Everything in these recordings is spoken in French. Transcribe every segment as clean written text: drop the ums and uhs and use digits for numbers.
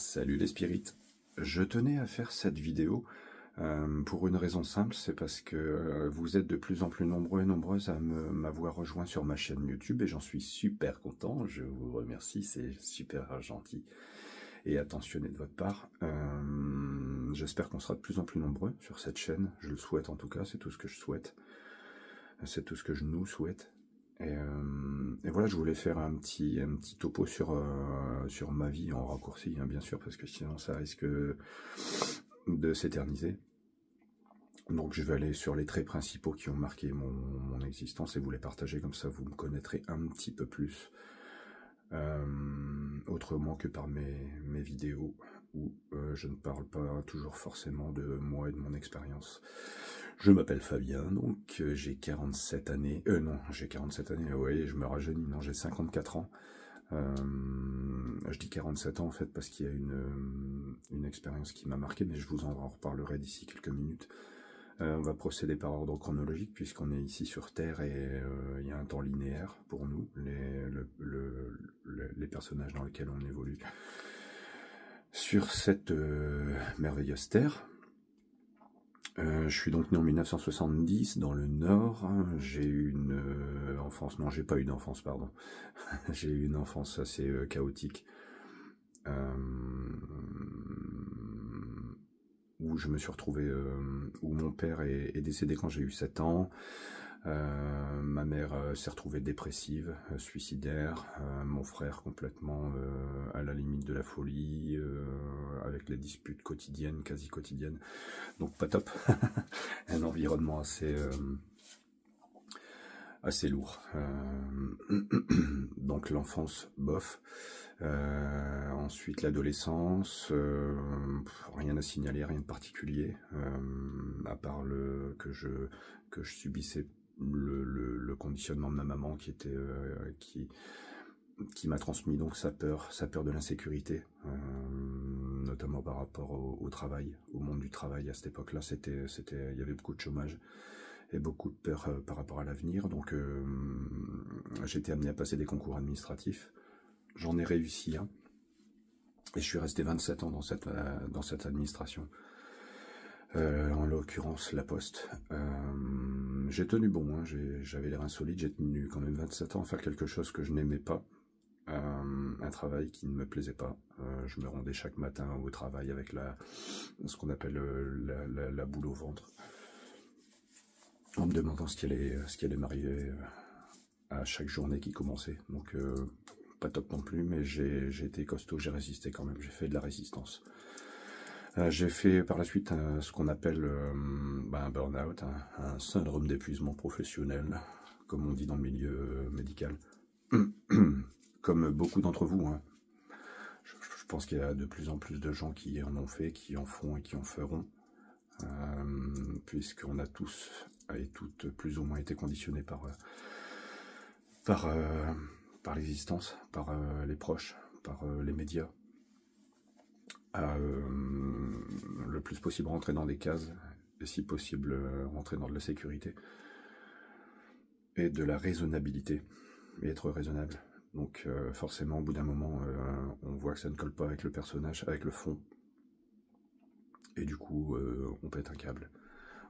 Salut les spirites. Je tenais à faire cette vidéo pour une raison simple, c'est parce que vous êtes de plus en plus nombreux et nombreuses à m'avoir rejoint sur ma chaîne YouTube et j'en suis super content, je vous remercie, c'est super gentil et attentionné de votre part. J'espère qu'on sera de plus en plus nombreux sur cette chaîne, je le souhaite en tout cas, c'est tout ce que je souhaite, c'est tout ce que je nous souhaite. Et voilà, je voulais faire un petit topo sur ma vie en raccourci, hein, bien sûr, parce que sinon ça risque de s'éterniser. Donc je vais aller sur les traits principaux qui ont marqué mon existence et vous les partager, comme ça vous me connaîtrez un petit peu plus, autrement que par mes vidéos, où je ne parle pas toujours forcément de moi et de mon expérience. Je m'appelle Fabien, donc j'ai 47 années, non, j'ai 47 années, vous voyez, je me rajeunis, non, j'ai 54 ans. Je dis 47 ans en fait parce qu'il y a une expérience qui m'a marqué, mais je vous en reparlerai d'ici quelques minutes. On va procéder par ordre chronologique puisqu'on est ici sur Terre et il y a un temps linéaire pour nous, les personnages dans lesquels on évolue sur cette merveilleuse Terre. Je suis donc né en 1970 dans le Nord. J'ai eu une enfance, non, j'ai pas eu d'enfance, pardon. J'ai eu une enfance assez chaotique, où je me suis retrouvé, où mon père est décédé quand j'ai eu 7 ans. Ma mère s'est retrouvée dépressive, suicidaire, mon frère complètement à la limite de la folie, avec les disputes quotidiennes, quasi quotidiennes, donc pas top. Un environnement assez lourd. Donc l'enfance, bof. Ensuite l'adolescence, rien à signaler, rien de particulier, à part que je subissais le conditionnement de ma maman qui m'a transmis donc sa peur de l'insécurité, notamment par rapport au travail, au monde du travail. À cette époque-là, il y avait beaucoup de chômage et beaucoup de peur par rapport à l'avenir. Donc j'ai été amené à passer des concours administratifs. J'en ai réussi un. Et je suis resté 27 ans dans cette administration. En l'occurrence la Poste. J'ai tenu bon, hein, j'avais l'air insolite, j'ai tenu quand même 27 ans à faire quelque chose que je n'aimais pas, un travail qui ne me plaisait pas. Je me rendais chaque matin au travail avec ce qu'on appelle la boule au ventre, en me demandant ce qui allait m'arriver à chaque journée qui commençait. Donc pas top non plus, mais j'ai été costaud, j'ai résisté quand même, j'ai fait de la résistance. J'ai fait par la suite ce qu'on appelle un burn-out, un syndrome d'épuisement professionnel, comme on dit dans le milieu médical. Comme beaucoup d'entre vous, hein. Je pense qu'il y a de plus en plus de gens qui en ont fait, qui en font et qui en feront, puisqu'on a tous et toutes plus ou moins été conditionnés par l'existence, par les proches, par les médias, à le plus possible rentrer dans des cases, et si possible rentrer dans de la sécurité, et de la raisonnabilité, et être raisonnable. Donc forcément, au bout d'un moment, on voit que ça ne colle pas avec le personnage, avec le fond, et du coup, on pète un câble.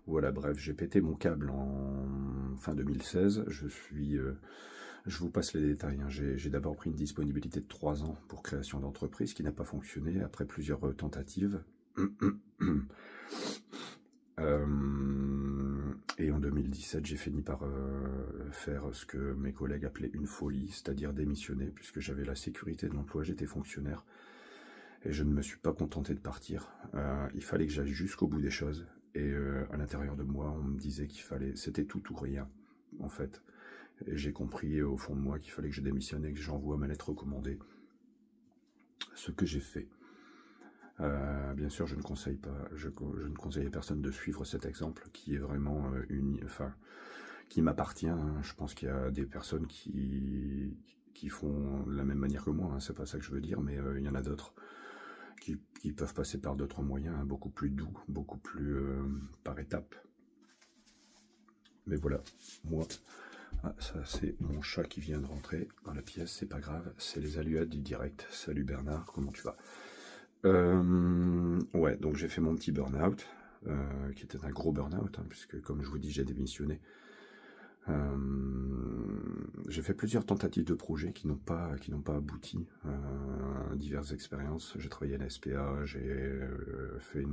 Voilà, bref, j'ai pété mon câble en fin 2016, je vous passe les détails, hein. J'ai d'abord pris une disponibilité de 3 ans pour création d'entreprise qui n'a pas fonctionné après plusieurs tentatives. Et en 2017, j'ai fini par faire ce que mes collègues appelaient une folie, c'est-à-dire démissionner, puisque j'avais la sécurité de l'emploi, j'étais fonctionnaire, et je ne me suis pas contenté de partir. Il fallait que j'aille jusqu'au bout des choses, et à l'intérieur de moi, on me disait c'était tout ou rien, en fait. Et j'ai compris au fond de moi qu'il fallait que je démissionne et que j'envoie ma lettre recommandée. Ce que j'ai fait. Bien sûr, je ne conseille pas, je ne conseille à personne de suivre cet exemple qui est vraiment qui m'appartient, hein. Je pense qu'il y a des personnes qui font de la même manière que moi, hein. C'est pas ça que je veux dire, mais il y en a d'autres qui peuvent passer par d'autres moyens, hein, beaucoup plus doux, beaucoup plus par étapes. Mais voilà, moi. Ah, ça c'est mon chat qui vient de rentrer dans la pièce, c'est pas grave, c'est les aléas du direct. Salut Bernard, comment tu vas? Ouais, donc j'ai fait mon petit burn-out, qui était un gros burn-out, hein, puisque comme je vous dis, j'ai démissionné. J'ai fait plusieurs tentatives de projets qui n'ont pas abouti, diverses expériences. J'ai travaillé à la SPA, j'ai fait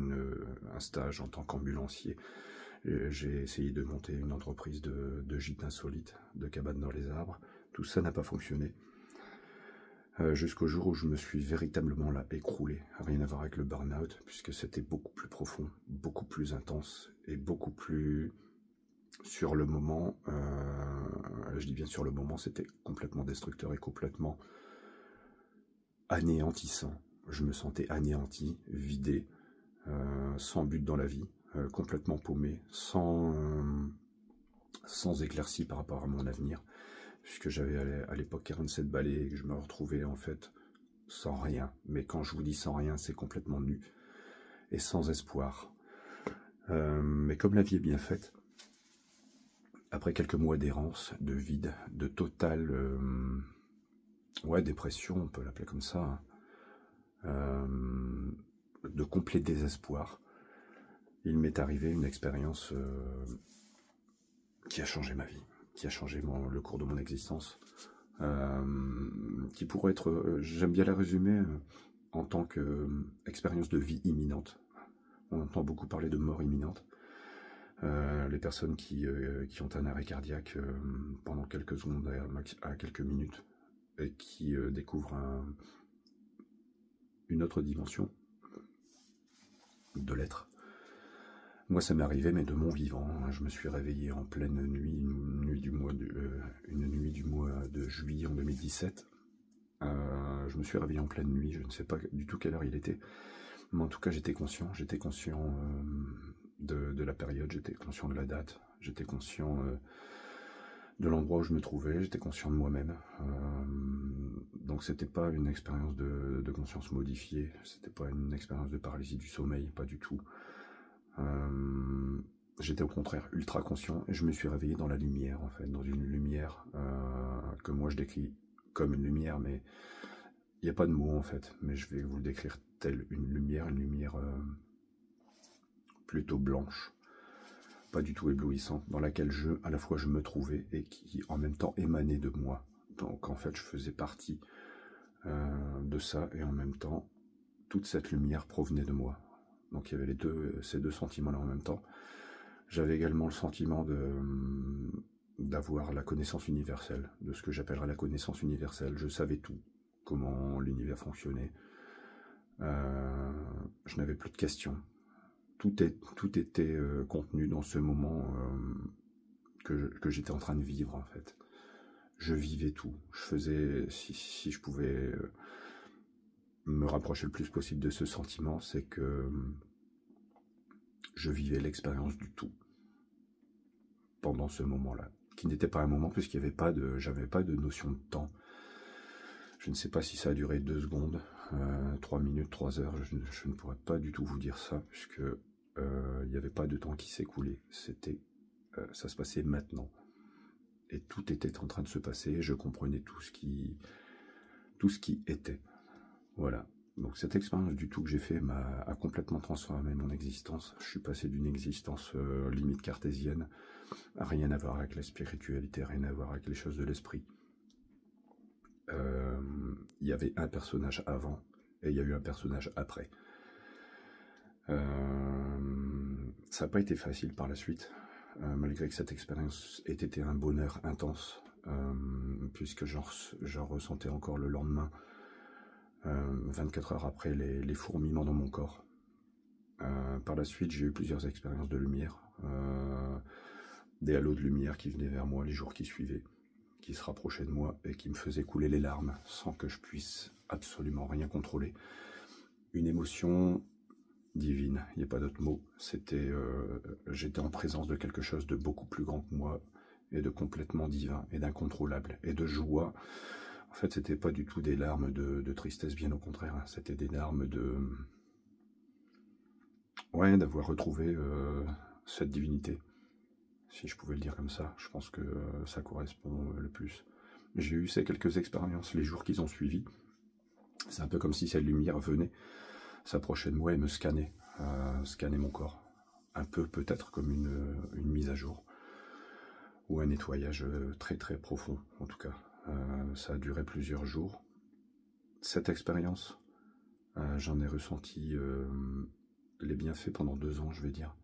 un stage en tant qu'ambulancier. J'ai essayé de monter une entreprise de gîtes insolites, de cabanes dans les arbres. Tout ça n'a pas fonctionné. Jusqu'au jour où je me suis véritablement là écroulé. Rien à voir avec le burn-out, puisque c'était beaucoup plus profond, beaucoup plus intense et beaucoup plus... Sur le moment, je dis bien sur le moment, c'était complètement destructeur et complètement anéantissant. Je me sentais anéanti, vidé, sans but dans la vie, complètement paumé, sans éclaircie par rapport à mon avenir, puisque j'avais à l'époque 47 balais et que je me retrouvais en fait sans rien. Mais quand je vous dis sans rien, c'est complètement nu et sans espoir. Mais comme la vie est bien faite, après quelques mois d'errance, de vide, de totale ouais, dépression, on peut l'appeler comme ça, de complet désespoir, il m'est arrivé une expérience qui a changé ma vie, qui a changé le cours de mon existence, qui pourrait être, j'aime bien la résumer en tant qu'expérience de vie imminente. On entend beaucoup parler de mort imminente. Les personnes qui ont un arrêt cardiaque pendant quelques secondes à quelques minutes et qui découvrent une autre dimension de l'être. Moi, ça m'est arrivé, mais de mon vivant. Je me suis réveillé en pleine nuit, une nuit du mois de juillet en 2017. Je me suis réveillé en pleine nuit, je ne sais pas du tout quelle heure il était, mais en tout cas j'étais conscient de la période, j'étais conscient de la date, j'étais conscient de l'endroit où je me trouvais, j'étais conscient de moi-même. Donc c'était pas une expérience de conscience modifiée, c'était pas une expérience de paralysie du sommeil, pas du tout. J'étais au contraire ultra conscient et je me suis réveillé dans la lumière, en fait, dans une lumière que moi je décris comme une lumière, mais il n'y a pas de mots en fait, mais je vais vous le décrire telle une lumière plutôt blanche, pas du tout éblouissante, dans laquelle à la fois je me trouvais et qui en même temps émanait de moi. Donc en fait je faisais partie de ça et en même temps toute cette lumière provenait de moi. Donc il y avait ces deux sentiments-là en même temps. J'avais également le sentiment d'avoir la connaissance universelle, de ce que j'appellerais la connaissance universelle. Je savais tout, comment l'univers fonctionnait. Je n'avais plus de questions. Tout était contenu dans ce moment que j'étais en train de vivre, en fait. Je vivais tout. Je faisais, si je pouvais me rapprocher le plus possible de ce sentiment, c'est que je vivais l'expérience du tout pendant ce moment-là, qui n'était pas un moment puisqu'il n'y avait j'avais pas de notion de temps. Je ne sais pas si ça a duré 2 secondes, 3 minutes, 3 heures, je ne pourrais pas du tout vous dire ça, puisque il n'y avait pas de temps qui s'écoulait, ça se passait maintenant. Et tout était en train de se passer, et je comprenais tout ce qui était. Voilà. Donc cette expérience du tout que j'ai fait a complètement transformé mon existence. Je suis passé d'une existence limite cartésienne, à rien à voir avec la spiritualité, rien à voir avec les choses de l'esprit. Il y avait un personnage avant et il y a eu un personnage après. Ça n'a pas été facile par la suite, malgré que cette expérience ait été un bonheur intense, puisque j'en ressentais encore le lendemain, 24 heures après, les fourmillements dans mon corps. Par la suite, j'ai eu plusieurs expériences de lumière, des halos de lumière qui venaient vers moi les jours qui suivaient, qui se rapprochaient de moi et qui me faisaient couler les larmes sans que je puisse absolument rien contrôler. Une émotion divine, il n'y a pas d'autre mot. J'étais en présence de quelque chose de beaucoup plus grand que moi et de complètement divin et d'incontrôlable et de joie. En fait, c'était pas du tout des larmes de tristesse, bien au contraire. Hein. C'était des larmes d'avoir retrouvé cette divinité. Si je pouvais le dire comme ça, je pense que ça correspond le plus. J'ai eu ces quelques expériences les jours qui ont suivi. C'est un peu comme si cette lumière venait s'approchait de moi et me scannait, scannait mon corps. Un peu peut-être comme une mise à jour, ou un nettoyage très très profond en tout cas. Ça a duré plusieurs jours. Cette expérience, j'en ai ressenti les bienfaits pendant 2 ans, je vais dire,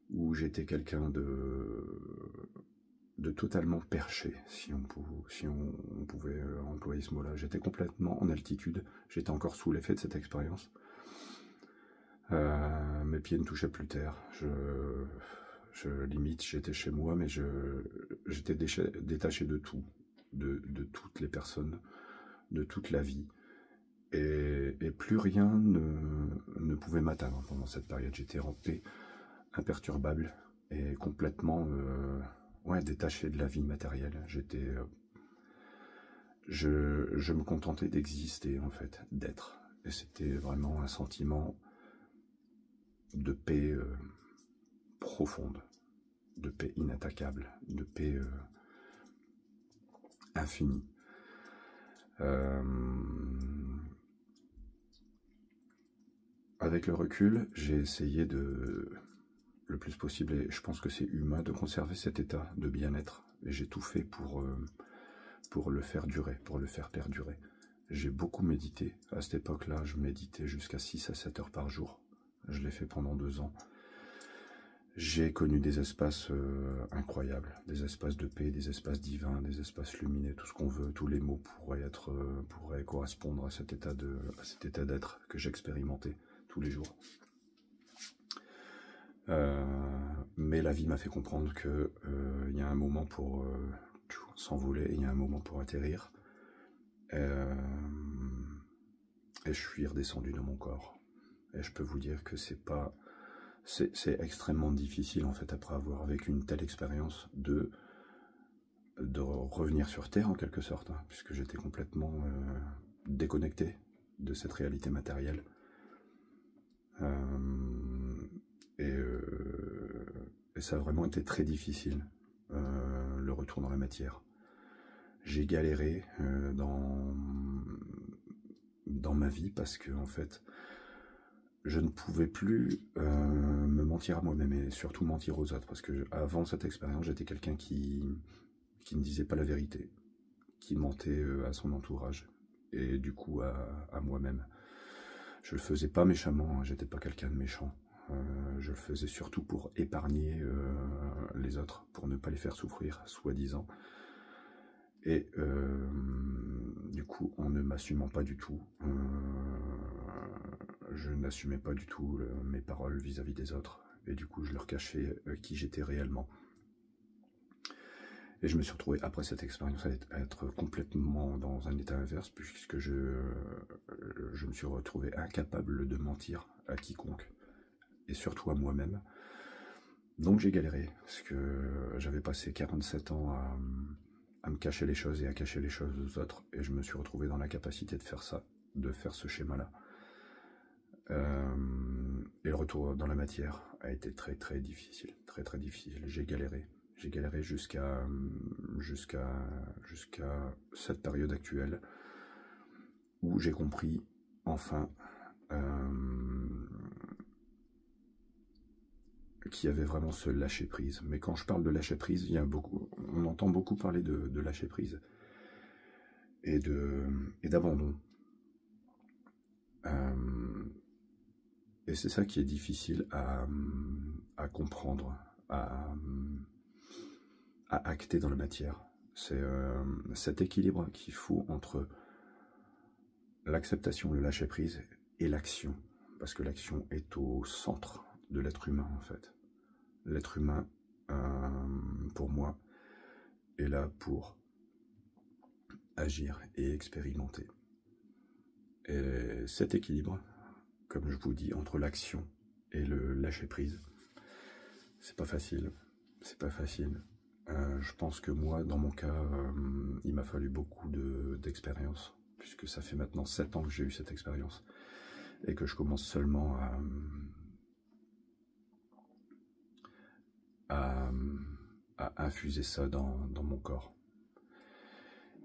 où j'étais quelqu'un de totalement perché, si on pouvait employer ce mot-là. J'étais complètement en altitude, j'étais encore sous l'effet de cette expérience. Mes pieds ne touchaient plus terre, limite j'étais chez moi, mais j'étais détaché de tout, de toutes les personnes, de toute la vie, et plus rien ne pouvait m'atteindre pendant cette période. J'étais en paix, imperturbable, et complètement détaché de la vie matérielle. Je me contentais d'exister en fait, d'être, et c'était vraiment un sentiment de paix profonde, de paix inattaquable, de paix infinie. Avec le recul, j'ai essayé le plus possible, et je pense que c'est humain, de conserver cet état de bien-être, et j'ai tout fait pour le faire durer, pour le faire perdurer. J'ai beaucoup médité. À cette époque-là, je méditais jusqu'à 6 à 7 heures par jour. Je l'ai fait pendant 2 ans. J'ai connu des espaces incroyables, des espaces de paix, des espaces divins, des espaces lumineux, tout ce qu'on veut. Tous les mots pourraient correspondre à cet état d'être que j'expérimentais tous les jours. Mais la vie m'a fait comprendre que y a un moment pour s'envoler, et il y a un moment pour atterrir. Et je suis redescendu dans mon corps. Et je peux vous dire que c'est extrêmement difficile en fait, après avoir vécu une telle expérience, de revenir sur Terre en quelque sorte, hein, puisque j'étais complètement déconnecté de cette réalité matérielle. Et ça a vraiment été très difficile, le retour dans la matière. J'ai galéré dans ma vie, parce que en fait, je ne pouvais plus me mentir à moi-même, et surtout mentir aux autres, parce que avant cette expérience, j'étais quelqu'un qui ne disait pas la vérité, qui mentait à son entourage, et du coup à moi-même. Je le faisais pas méchamment, hein, j'étais pas quelqu'un de méchant. Je le faisais surtout pour épargner les autres, pour ne pas les faire souffrir, soi-disant. Et du coup, en ne m'assumant pas du tout, je n'assumais pas du tout mes paroles vis-à-vis des autres. Et du coup, je leur cachais qui j'étais réellement. Et je me suis retrouvé, après cette expérience, à être complètement dans un état inverse, puisque je me suis retrouvé incapable de mentir à quiconque, et surtout à moi-même. Donc j'ai galéré, parce que j'avais passé 47 ans à me cacher les choses et à cacher les choses aux autres, et je me suis retrouvé dans la capacité de faire ça, de faire ce schéma-là. Et le retour dans la matière a été très très difficile, très très difficile. J'ai galéré jusqu'à cette période actuelle, où j'ai compris enfin qu'il y avait vraiment ce lâcher prise. Mais quand je parle de lâcher prise, on entend beaucoup parler de lâcher prise et d'abandon. Et c'est ça qui est difficile à comprendre, à acter dans la matière. C'est cet équilibre qu'il faut entre l'acceptation, le lâcher prise et l'action, parce que l'action est au centre de l'être humain en fait. L'être humain, pour moi, est là pour agir et expérimenter. Et cet équilibre, comme je vous dis, entre l'action et le lâcher prise, c'est pas facile. C'est pas facile. Je pense que moi, dans mon cas, il m'a fallu beaucoup d'expérience, puisque ça fait maintenant 7 ans que j'ai eu cette expérience, et que je commence seulement à infuser ça dans mon corps.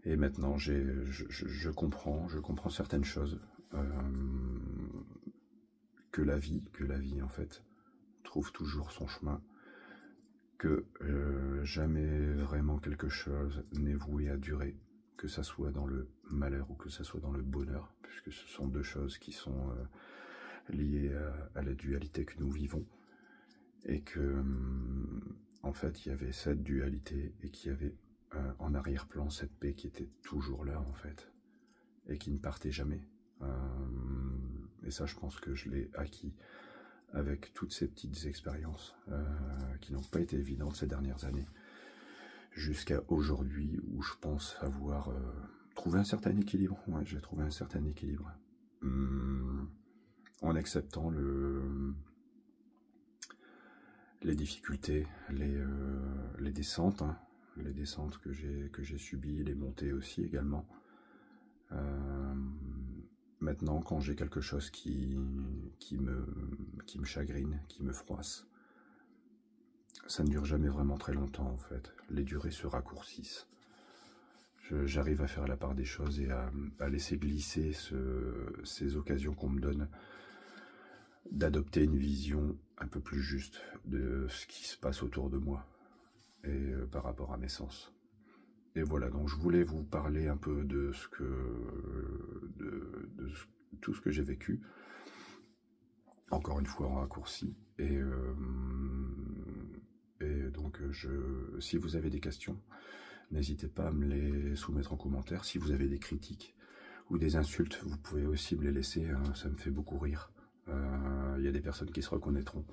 Et maintenant, je comprends certaines choses. que la vie en fait, trouve toujours son chemin, que jamais vraiment quelque chose n'est voué à durer, que ça soit dans le malheur ou que ça soit dans le bonheur, puisque ce sont deux choses qui sont liées à la dualité que nous vivons, et que en fait il y avait cette dualité et qu'il y avait en arrière-plan cette paix qui était toujours là en fait, et qui ne partait jamais. Et ça, je pense que je l'ai acquis avec toutes ces petites expériences qui n'ont pas été évidentes ces dernières années, jusqu'à aujourd'hui où je pense avoir trouvé un certain équilibre. Ouais, j'ai trouvé un certain équilibre en acceptant les difficultés, les descentes, hein, les descentes que j'ai subies, les montées aussi également. Maintenant, quand j'ai quelque chose qui me chagrine, qui me froisse, ça ne dure jamais vraiment très longtemps en fait. Les durées se raccourcissent. J'arrive à faire la part des choses et à laisser glisser ces occasions qu'on me donne d'adopter une vision un peu plus juste de ce qui se passe autour de moi et par rapport à mes sens. Et voilà, donc je voulais vous parler un peu de tout ce que j'ai vécu, encore une fois en raccourci, et donc si vous avez des questions, n'hésitez pas à me les soumettre en commentaire. Si vous avez des critiques ou des insultes, vous pouvez aussi me les laisser, hein, ça me fait beaucoup rire. Il y a des personnes qui se reconnaîtront.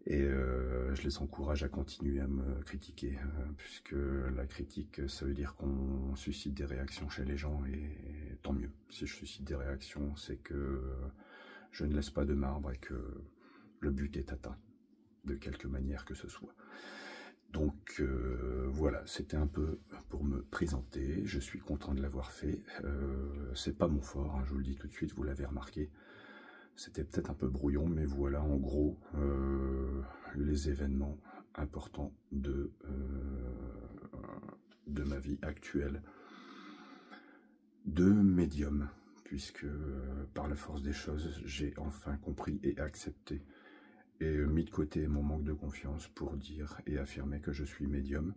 Et je les encourage à continuer à me critiquer, puisque la critique, ça veut dire qu'on suscite des réactions chez les gens, et tant mieux. Si je suscite des réactions, c'est que je ne laisse pas de marbre et que le but est atteint, de quelque manière que ce soit. Donc voilà, c'était un peu pour me présenter. Je suis content de l'avoir fait. C'est pas mon fort, hein, je vous le dis tout de suite, vous l'avez remarqué. C'était peut-être un peu brouillon, mais voilà en gros les événements importants de ma vie actuelle de médium, puisque par la force des choses, j'ai enfin compris et accepté et mis de côté mon manque de confiance pour dire et affirmer que je suis médium,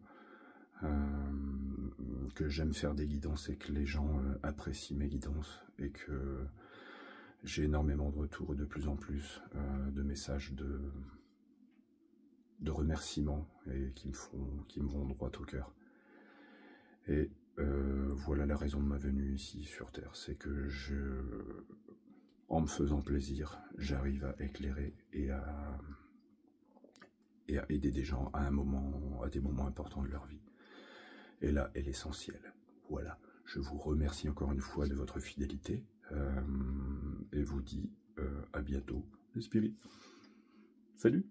que j'aime faire des guidances et que les gens apprécient mes guidances, et que j'ai énormément de retours, de plus en plus de messages de remerciements, et qui me vont droit au cœur. Et voilà la raison de ma venue ici sur Terre, c'est que en me faisant plaisir, j'arrive à éclairer et à aider des gens à des moments importants de leur vie. Et là est l'essentiel. Voilà, je vous remercie encore une fois de votre fidélité. Et vous dis à bientôt, les spirites. Salut!